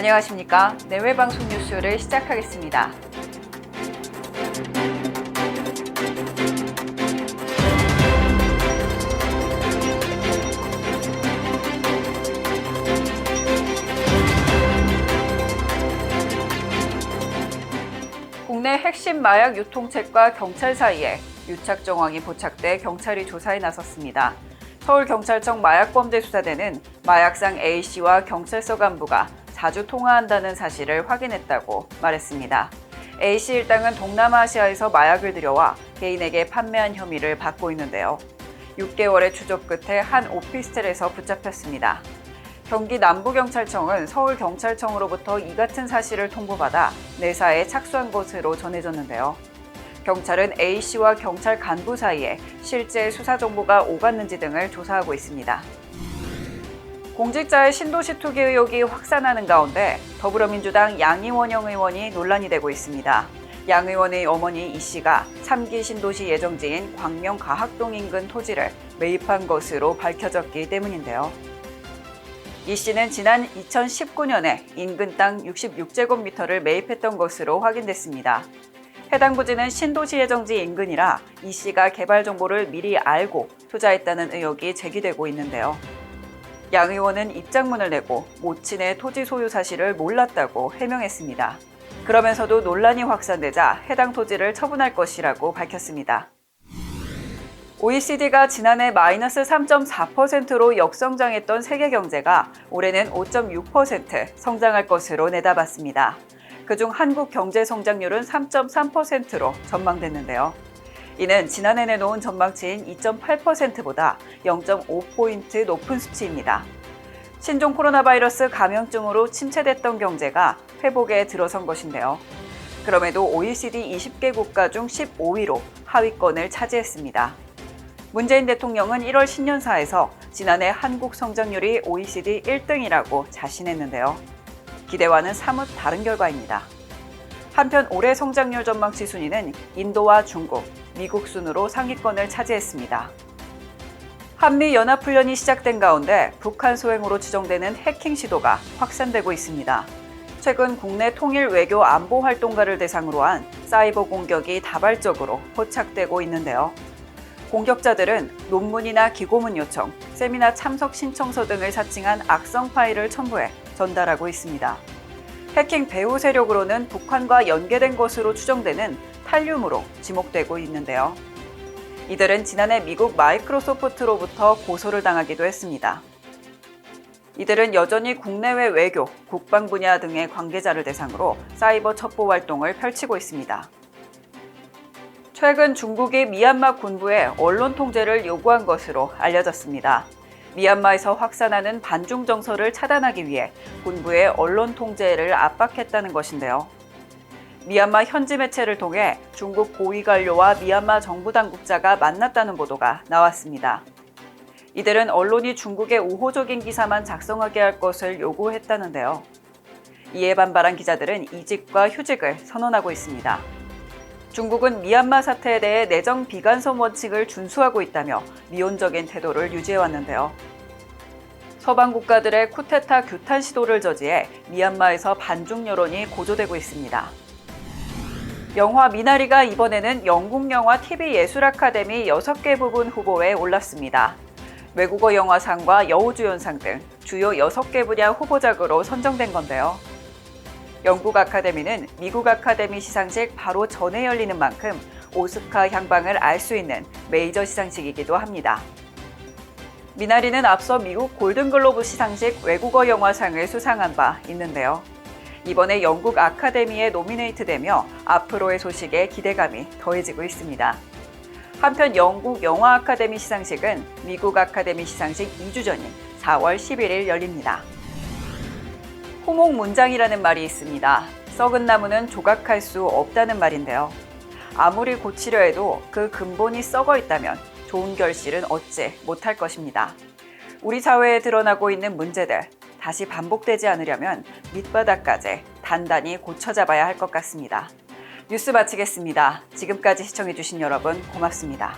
안녕하십니까. 내외방송 뉴스를 시작하겠습니다. 국내 핵심 마약 유통책과 경찰 사이에 유착 정황이 포착돼 경찰이 조사에 나섰습니다. 서울경찰청 마약범죄수사대는 마약상 A씨와 경찰서 간부가 자주 통화한다는 사실을 확인했다고 말했습니다. A씨 일당은 동남아시아에서 마약을 들여와 개인에게 판매한 혐의를 받고 있는데요. 6개월의 추적 끝에 한 오피스텔에서 붙잡혔습니다. 경기 남부경찰청은 서울경찰청으로부터 이 같은 사실을 통보받아 내사에 착수한 것으로 전해졌는데요. 경찰은 A씨와 경찰 간부 사이에 실제 수사 정보가 오갔는지 등을 조사하고 있습니다. 공직자의 신도시 투기 의혹이 확산하는 가운데 더불어민주당 양이원영 의원이 논란이 되고 있습니다. 양 의원의 어머니 이 씨가 3기 신도시 예정지인 광명가학동 인근 토지를 매입한 것으로 밝혀졌기 때문인데요. 이 씨는 지난 2019년에 인근 땅 66제곱미터를 매입했던 것으로 확인됐습니다. 해당 부지는 신도시 예정지 인근이라 이 씨가 개발 정보를 미리 알고 투자했다는 의혹이 제기되고 있는데요. 양 의원은 입장문을 내고 모친의 토지 소유 사실을 몰랐다고 해명했습니다. 그러면서도 논란이 확산되자 해당 토지를 처분할 것이라고 밝혔습니다. OECD가 지난해 마이너스 3.4%로 역성장했던 세계 경제가 올해는 5.6% 성장할 것으로 내다봤습니다. 그중 한국 경제 성장률은 3.3%로 전망됐는데요. 이는 지난해 내놓은 전망치인 2.8%보다 0.5포인트 높은 수치입니다. 신종 코로나 바이러스 감염증으로 침체됐던 경제가 회복에 들어선 것인데요. 그럼에도 OECD 20개 국가 중 15위로 하위권을 차지했습니다. 문재인 대통령은 1월 신년사에서 지난해 한국 성장률이 OECD 1등이라고 자신했는데요. 기대와는 사뭇 다른 결과입니다. 한편 올해 성장률 전망치 순위는 인도와 중국, 미국 순으로 상위권을 차지했습니다. 한미연합훈련이 시작된 가운데 북한 소행으로 추정되는 해킹 시도가 확산되고 있습니다. 최근 국내 통일 외교 안보 활동가를 대상으로 한 사이버 공격이 다발적으로 포착되고 있는데요. 공격자들은 논문이나 기고문 요청, 세미나 참석 신청서 등을 사칭한 악성 파일을 첨부해 전달하고 있습니다. 해킹 배후 세력으로는 북한과 연계된 것으로 추정되는 탈륨으로 지목되고 있는데요. 이들은 지난해 미국 마이크로소프트로부터 고소를 당하기도 했습니다. 이들은 여전히 국내외 외교, 국방 분야 등의 관계자를 대상으로 사이버 첩보 활동을 펼치고 있습니다. 최근 중국이 미얀마 군부에 언론 통제를 요구한 것으로 알려졌습니다. 미얀마에서 확산하는 반중 정서를 차단하기 위해 군부의 언론 통제를 압박했다는 것인데요. 미얀마 현지 매체를 통해 중국 고위 관료와 미얀마 정부 당국자가 만났다는 보도가 나왔습니다. 이들은 언론이 중국의 우호적인 기사만 작성하게 할 것을 요구했다는데요. 이에 반발한 기자들은 이직과 휴직을 선언하고 있습니다. 중국은 미얀마 사태에 대해 내정 비간섭 원칙을 준수하고 있다며 미온적인 태도를 유지해왔는데요. 서방 국가들의 쿠데타 규탄 시도를 저지해 미얀마에서 반중 여론이 고조되고 있습니다. 영화 미나리가 이번에는 영국 영화 TV 예술 아카데미 6개 부분 후보에 올랐습니다. 외국어 영화상과 여우주연상 등 주요 6개 분야 후보작으로 선정된 건데요. 영국 아카데미는 미국 아카데미 시상식 바로 전에 열리는 만큼 오스카 향방을 알 수 있는 메이저 시상식이기도 합니다. 미나리는 앞서 미국 골든글로브 시상식 외국어 영화상을 수상한 바 있는데요. 이번에 영국 아카데미에 노미네이트되며 앞으로의 소식에 기대감이 더해지고 있습니다. 한편 영국 영화 아카데미 시상식은 미국 아카데미 시상식 2주 전인 4월 11일 열립니다. 호목문장이라는 말이 있습니다. 썩은 나무는 조각할 수 없다는 말인데요. 아무리 고치려 해도 그 근본이 썩어 있다면 좋은 결실은 얻지 못할 것입니다. 우리 사회에 드러나고 있는 문제들, 다시 반복되지 않으려면 밑바닥까지 단단히 고쳐잡아야 할 것 같습니다. 뉴스 마치겠습니다. 지금까지 시청해주신 여러분 고맙습니다.